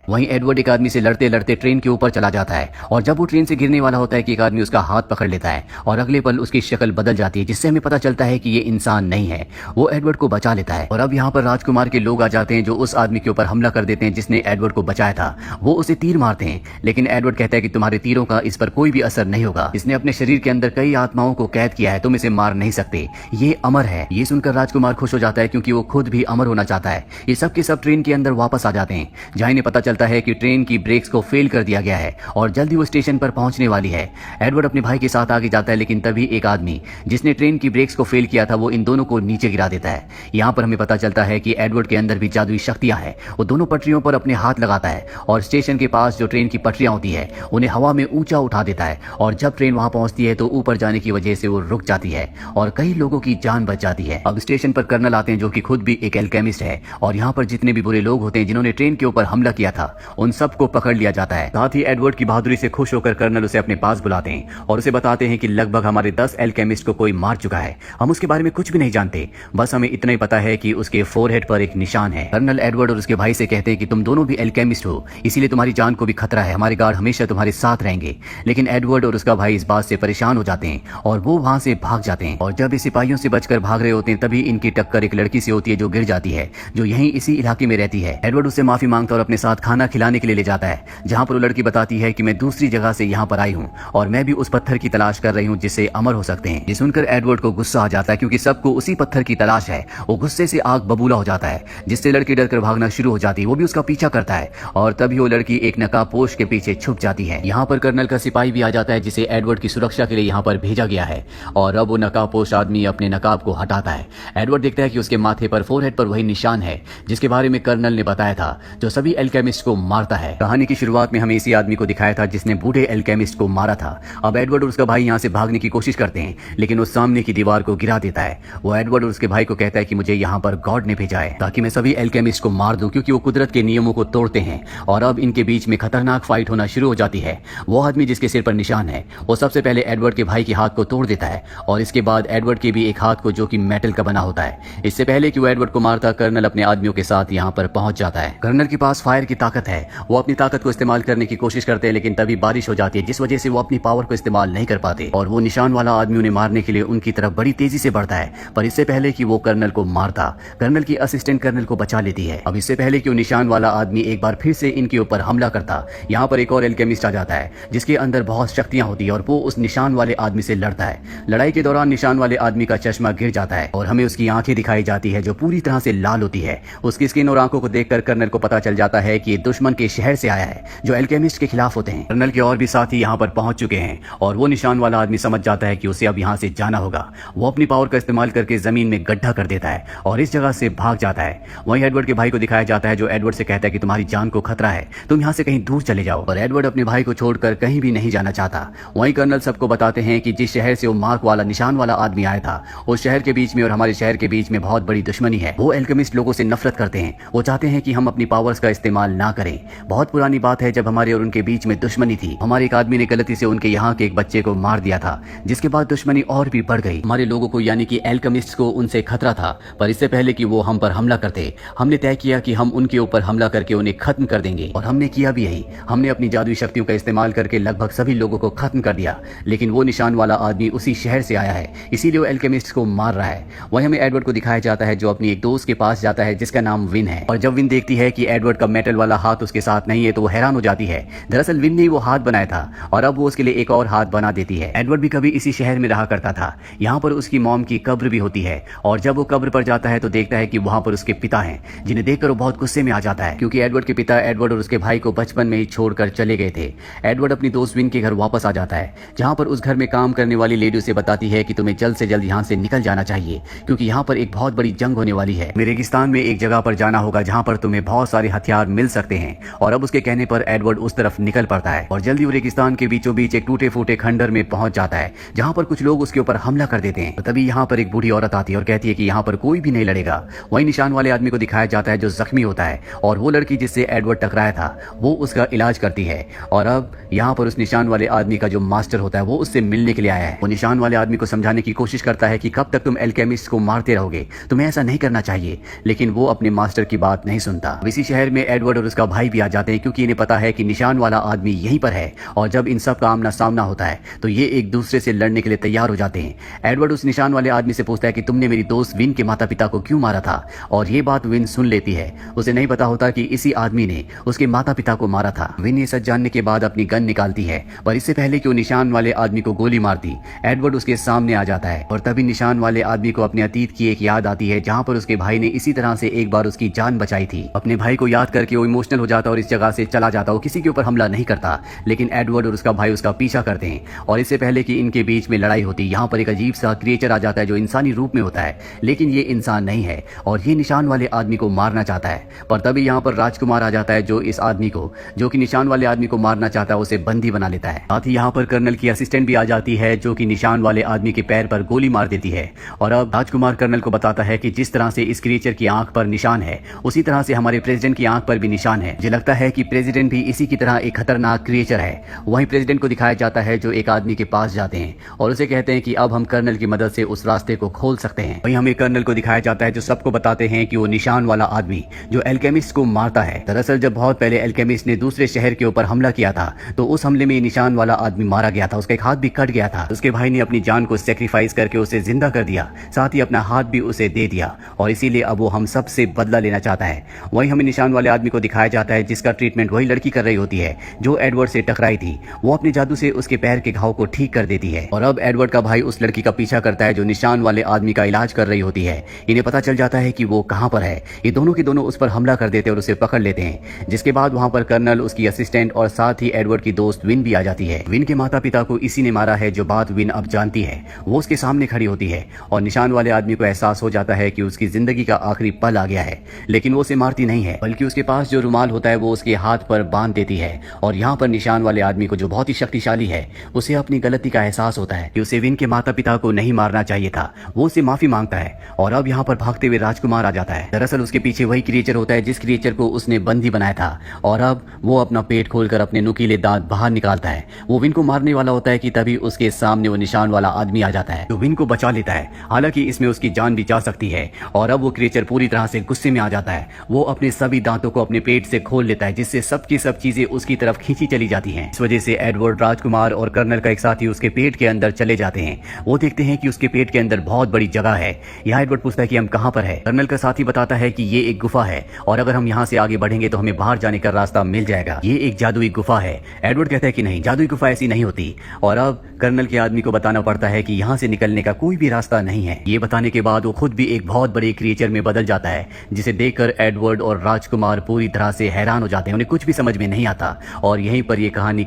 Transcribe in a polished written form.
वहीं एडवर्ड एक आदमी से लड़ते लड़ते ट्रेन के ऊपर चला जाता है और जब वो ट्रेन से गिरने वाला होता है कि एक आदमी उसका हाथ पकड़ लेता है और अगले पल उसकी शक्ल बदल जाती है, जिससे हमें पता चलता है कि ये इंसान नहीं है। वो एडवर्ड को बचा लेता है और अब यहाँ पर राजकुमार के लोग आ जाते हैं जो उस आदमी के ऊपर हमला कर देते हैं जिसने एडवर्ड को बचाया था। वो उसे तीर मारते हैं, लेकिन एडवर्ड कहता है कि तुम्हारे तीरों का इस पर कोई भी असर नहीं होगा। इसने अपने शरीर के अंदर कई आत्माओं को कैद किया है, तुम इसे मार नहीं सकते, ये अमर है। ये सुनकर राजकुमार खुश हो जाता है क्योंकि वो खुद भी अमर होना चाहता है। ये सब के सब ट्रेन के अंदर वापस आ जाते हैं, जहां इन्हें पता चलता है कि ट्रेन की ब्रेक्स को फेल कर दिया गया है और जल्दी वो स्टेशन पर पहुंचने वाली है। एडवर्ड अपने भाई के साथ आगे जाता है, लेकिन तभी एक आदमी जिसने ट्रेन की ब्रेक्स को फेल किया था वो इन दोनों को नीचे गिरा देता है। यहाँ पर हमें पता चलता है कि एडवर्ड के अंदर भी जादुई शक्तियां हैं। वो दोनों पटरियों पर अपने हाथ लगाता है और स्टेशन के पास जो ट्रेन की पटरियां होती है उन्हें हवा में ऊंचा उठा देता है और जब ट्रेन वहां पहुंचती है तो ऊपर जाने की वजह से वो रुक जाती है और कई लोगों की जान बच जाती है। अब स्टेशन पर कर्नल आते हैं जो कि खुद भी एक एल्केमिस्ट है और यहाँ पर जितने भी बुरे लोग होते हैं जिन्होंने ट्रेन के ऊपर हमला किया था उन सबको पकड़ लिया जाता है। साथ ही एडवर्ड की बहादुरी से खुश होकर कर्नल उसे अपने पास बुलाते हैं और उसे बताते हैं कि लगभग हमारे 10 एल्केमिस्ट को कोई मार चुका है। हम उसके बारे में कुछ भी नहीं जानते, बस हमें इतना ही पता है कि उसके फोरहेड पर एक निशान है। कर्नल एडवर्ड और उसके भाई से कहते हैं कि तुम दोनों भी एल्केमिस्ट हो, इसीलिए तुम्हारी जान को भी खतरा है, हमारे गार्ड हमेशा तुम्हारे साथ रहेंगे। लेकिन एडवर्ड और उसका भाई इस बात से परेशान हो जाते हैं और वो वहां से भाग जाते हैं और जब इस सिपाहियों से बचकर भाग रहे होते हैं तभी इनकी टक्कर एक लड़की से होती है जो गिर जाती है, जो यहीं इसी इलाके में रहती है। एडवर्ड उससे माफी मांगता और अपने साथ खाना खिलाने के लिए ले जाता है, जहां पर वो लड़की बताती है कि मैं दूसरी जगह से यहाँ पर आई हूँ और मैं भी उस पत्थर की तलाश कर रही हूँ जिससे अमर हो सकते हैं। ये सुनकर एडवर्ड को गुस्सा आ जाता है क्योंकि सबको उसी पत्थर की तलाश है। वो गुस्से से आग बबूला हो जाता है जिससे लड़की डरकर भागना शुरू हो जाती है। वो भी उसका पीछा करता है और तभी वो लड़की एक नकाबपोश के पीछे छुप जाती है। यहाँ पर कर्नल का सिपाही भी आ जाता है जिसे एडवर्ड की सुरक्षा के लिए यहाँ पर भेजा गया है और अब वो नकाबपोश आदमी अपने नकाब को हटाता है। एडवर्ड देखता है कि उसके माथे पर फोरहेड पर वही निशान है जिसके बारे में कर्नल ने बताया था, जो सभी एल्केमिस्ट को मारता है। कहानी की शुरुआत में हमें इसी आदमी को दिखाया था जिसने बूढ़े एल्केमिस्ट को मारा था। अब एडवर्ड और उसका भाई यहाँ से भागने की कोशिश करते हैं, लेकिन वो सामने की दीवार को गिरा देता है। वो एडवर्ड और उसके भाई को कहता है कि मुझे यहाँ पर गॉड ने भेजा है ताकि मैं सभी एल्केमिस्ट को मार दूं, क्योंकि वो कुदरत के नियमों को तोड़ते हैं। और अब इनके बीच में खतरनाक फाइट होना शुरू हो जाती है। वो आदमी जिसके सिर पर निशान है वो सबसे पहले एडवर्ड के भाई के हाथ को तोड़ देता है और इसके बाद एडवर्ड के भी एक हाथ को, जो कि मेटल का बना होता है। इससे पहले कि वो एडवर्ड को मारता, कर्नल अपने आदमियों के साथ यहाँ पर पहुंच जाता है। कर्नल के पास फायर की ताकत है, वो अपनी ताकत को इस्तेमाल करने की कोशिश करते हैं, लेकिन तभी बारिश हो जाती है जिस वजह से वो अपनी पावर को इस्तेमाल नहीं कर पाते और वो निशान वाला आदमी उन्हें मारने के लिए उनकी तरफ बड़ी तेजी से बढ़ता है। पर इससे पहले कि वो कर्नल को मारता, कर्नल की असिस्टेंट कर्नल को बचा लेती है। अब इससे पहले कि वो निशान वाला आदमी एक बार फिर से इनके ऊपर हमला करता, यहाँ पर एक और एल्केमिस्ट आ जाता है जिसके अंदर बहुत शक्तियां होती है और वो उस निशान वाले आदमी से लड़ता है। लड़ाई के दौरान निशान वाले आदमी का चश्मा गिर जाता है और हमें उसकी आंखें दिखाई जाती है जो पूरी तरह से लाल होती है। उसकी स्किन और आंखों को देखकर कर्नल को पता चल जाता है कि ये दुश्मन के शहर से आया है जो एल्केमिस्ट के खिलाफ होते हैं। कर्नल के और भी साथी यहाँ पर पहुंच चुके हैं और वो निशान वाला आदमी समझ जाता है कि उसे अब यहाँ से जाना होगा। वो अपनी पावर का इस्तेमाल करके जमीन में गड्ढा कर देता है और इस जगह से भाग जाता है। वहीं एडवर्ड के भाई को दिखाया जाता है जो एडवर्ड से कहता है कि तुम्हारी जान को खतरा है, तुम यहाँ से कहीं दूर चले जाओ। और एडवर्ड अपने भाई को छोड़कर कहीं भी नहीं जाना चाहता। वहीं कर्नल सबको बताते हैं कि जिस शहर से वो मार्क वाला निशान वाला आदमी आया था उस शहर के बीच में और हमारे शहर के बीच में बहुत बड़ी दुश्मनी है। वो एल्केमिस्ट लोगों से नफरत करते हैं, वो चाहते हैं कि हम अपनी पावर्स का इस्तेमाल ना करें। बहुत पुरानी बात है जब हमारे और उनके बीच में दुश्मनी थी। हमारे एक आदमी ने गलती से उनके यहाँ के एक बच्चे को मार दिया था, जिसके बाद दुश्मनी और भी बढ़ गई। हमारे लोगों को यानी कि एल्केमिस्ट्स को उनसे खतरा था, पर इससे पहले कि वो हम पर हमला करते हमने तय किया कि हम उनके ऊपर हमला करके उन्हें खत्म कर देंगे और हमने किया भी यही। हमने अपनी जादुई शक्तियों का इस्तेमाल करके लगभग सभी लोगों को खत्म कर दिया, लेकिन वो निशान वाला आदमी उसी शहर से आया है, इसीलिए वो एल्केमिस्ट्स को मार रहा है। वहीं हमें एडवर्ड को दिखाया जाता है जो अपनी एक दोस्त के पास जाता है जिसका नाम विन है। और जब विन देखती है कि एडवर्ड का मेटल वाला हाथ उसके साथ नहीं है तो वो हैरान हो जाती है। दरअसल विन ने वो हाथ बनाया था और अब वो उसके लिए एक और हाथ बना देती है। एडवर्ड भी कभी इसी शहर में रहा करता था। यहाँ पर उसकी मॉम की कब्र भी होती है और जब वो कब्र पर जाता है तो देखता है कि वहाँ पर उसके पिता हैं, जिन्हें देखकर वो बहुत गुस्से में आ जाता है क्योंकि एडवर्ड के पिता एडवर्ड और उसके भाई को बचपन में ही छोड़कर चले गए थे। एडवर्ड अपनी दोस्त विन के घर वापस आ जाता है, जहाँ पर उस घर में काम करने वाली लेडी उसे बताती है कि तुम्हें जल्द से जल्द यहाँ से निकल जाना चाहिए क्योंकि यहाँ पर एक बहुत बड़ी जंग होने वाली है। रेगिस्तान में एक जगह पर जाना होगा जहाँ पर तुम्हें बहुत सारे हथियार मिल सकते हैं। और अब उसके कहने पर एडवर्ड उस तरफ निकल पड़ता है और जल्दी वो रेगिस्तान के बीचों बीच एक टूटे फूटे खंडर में पहुंच जाता है जहाँ पर कुछ लोग उसके ऊपर हमला कर देते हैं। तभी यहाँ पर एक बूढ़ी औरत आती है और कहती है कि यहाँ पर कोई भी नहीं लड़ेगा। वही निशान वाले आदमी को दिखाया जाता है जो जख्मी होता है और वो लड़की जिससे एडवर्ड टकराया था वो उसका इलाज करती है। और अब यहाँ पर उस निशान वाले आदमी का जो मास्टर होता है वो उससे मिलने के लिए आया है। वो निशान वाले आदमी को समझाने की कोशिश करता है कि कब तक तुम एल्केमिस्ट को मारते रहोगे, तुम्हें ऐसा नहीं करना चाहिए, लेकिन वो अपने मास्टर की बात नहीं सुनता। इसी शहर में एडवर्ड और उसका उसका भाई भी आ जाते हैं, क्योंकि इन्हें पता है कि निशान वाला आदमी यहीं पर है। और जब इन सब का आमना सामना होता है तो ये एक दूसरे से लड़ने के लिए तैयार हो जाते हैं। एडवर्ड उस निशान वाले आदमी से पूछता है कि तुमने मेरी दोस्त विन के माता पिता को क्यों मारा था, और ये बात विन सुन लेती है। उसे नहीं पता होता कि इसी आदमी ने उसके माता पिता को मारा था। विन ये सच जानने के बाद अपनी गन निकालती है, पर इससे पहले कि वो निशान वाले आदमी को गोली मारती, एडवर्ड उसके सामने आ जाता है। और तभी निशान वाले आदमी को अपने अतीत की एक याद आती है, जहां पर उसके भाई ने इसी तरह से एक बार उसकी जान बचाई थी। अपने भाई को याद करके वो इमोशनल हो जाता और इस जगह से चला जाता। वो किसी के ऊपर हमला नहीं करता, लेकिन एडवर्ड और उसका भाई उसका पीछा करते हैं। और इससे पहले कि इनके बीच में लड़ाई होती, यहाँ पर एक अजीब सा क्रिएचर आ जाता है जो इंसानी रूप में होता है, लेकिन ये इंसान नहीं है और ये निशान वाले आदमी को मारना चाहता है। पर तभी यहाँ पर राजकुमार आ जाता है, जो इस आदमी को, जो कि निशान वाले आदमी को मारना चाहता है, उसे बंदी बना लेता है। साथ ही यहाँ पर कर्नल की असिस्टेंट भी आ जाती है, जो कि निशान वाले आदमी के पैर पर गोली मार देती है। और अब राजकुमार कर्नल को बताता है कि जिस तरह से इस क्रिएचर की आंख पर निशान है, उसी तरह से हमारे प्रेसिडेंट की आंख पर भी निशान है। मुझे लगता है कि प्रेसिडेंट भी इसी की तरह एक खतरनाक क्रिएचर है। वहीं प्रेसिडेंट को दिखाया जाता है, जो एक आदमी के पास जाते हैं और उसे कहते हैं कि अब हम कर्नल की मदद से उस रास्ते को खोल सकते हैं। वहीं हमें कर्नल को दिखाया जाता है, जो सबको बताते हैं कि वो निशान वाला आदमी जो एल्केमिस्ट को मारता है। दरअसल जब बहुत पहले एल्केमिस्ट ने दूसरे शहर के ऊपर हमला किया था, तो उस हमले में निशान वाला आदमी मारा गया था। उसका एक हाथ भी कट गया था। उसके भाई ने अपनी जान को सेक्रीफाइस करके उसे जिंदा कर दिया, साथ ही अपना हाथ भी उसे दे दिया, और इसीलिए अब वो हम सब से बदला लेना चाहता है। वहीं हमें निशान वाले आदमी को दिखाया जाता है, जिसका ट्रीटमेंट वही लड़की कर रही होती है जो एडवर्ड से टकराई थी। वो अपने जादू से उसके पैर के घाव को ठीक कर देती है। और अब एडवर्ड का भाई उस लड़की का पीछा करता है जो निशान वाले आदमी का इलाज कर रही होती है। इन्हें पता चल जाता है कि वो कहां पर है। ये दोनों के दोनों उस पर हमला कर देते हैं और उसे पकड़ लेते हैं, जिसके बाद वहां पर कर्नल, उसकी असिस्टेंट और साथ ही एडवर्ड की दोस्त विन भी आ जाती है। विन के माता पिता को इसी ने मारा है, जो बात विन अब जानती है। वो उसके सामने खड़ी होती है और निशान वाले आदमी को एहसास हो जाता है कि उसकी जिंदगी का आखिरी पल आ गया है, लेकिन वो उसे मारती नहीं है, बल्कि उसके पास जो रुमाल होता है वो उसके हाथ पर बांध देती है। और यहाँ पर निशान वाले आदमी को, जो बहुत ही शक्तिशाली है, उसे अपनी गलती का एहसास होता है कि उसे विन के माता पिता को नहीं मारना चाहिए था। वो उससे माफी मांगता है और अब यहाँ पर भागते हुए राजकुमार आ जाता है। दरअसल उसके पीछे वही क्रिएचर होता है जिस क्रिएचर को उसने बंदी बनाया था, और अब वो अपना पेट खोलकर अपने नुकीले दांत बाहर निकालता है। वो विन को मारने वाला होता है कि तभी उसके सामने वो निशान वाला आदमी आ जाता है, जो विन को बचा लेता है। हालांकि इसमें उसकी जान भी जा सकती है। और अब वो क्रिएचर पूरी तरह से गुस्से में आ जाता है। वो अपने सभी दांतों को अपने पेट से खोल लेता है, जिससे सबकी सब चीजें उसकी तरफ खींची चली जाती हैं। इस वजह से एडवर्ड, राजकुमार और कर्नल का एक साथी उसके पेट के अंदर चले जाते हैं। वो देखते हैं कि उसके पेट के अंदर बहुत बड़ी जगह है। यहाँ एडवर्ड पूछता है कि हम कहाँ पर है। कर्नल का साथी बताता है कि ये एक गुफा है, और अगर हम यहाँ से आगे बढ़ेंगे तो हमें बाहर जाने का रास्ता मिल जाएगा। ये एक जादुई गुफा है। एडवर्ड कहता है कि नहीं, जादुई गुफा ऐसी नहीं होती। और अब कर्नल के आदमी को बताना पड़ता है कि यहाँ से निकलने का कोई भी रास्ता नहीं है। ये बताने के बाद वो खुद भी एक बहुत बड़े क्रिएचर में बदल जाता है, जिसे देखकर एडवर्ड और राजकुमार पूरी तरह से हैरान हो जाते हैं। उन्हें कुछ भी समझ में नहीं आता। और यहीं पर ये कहानी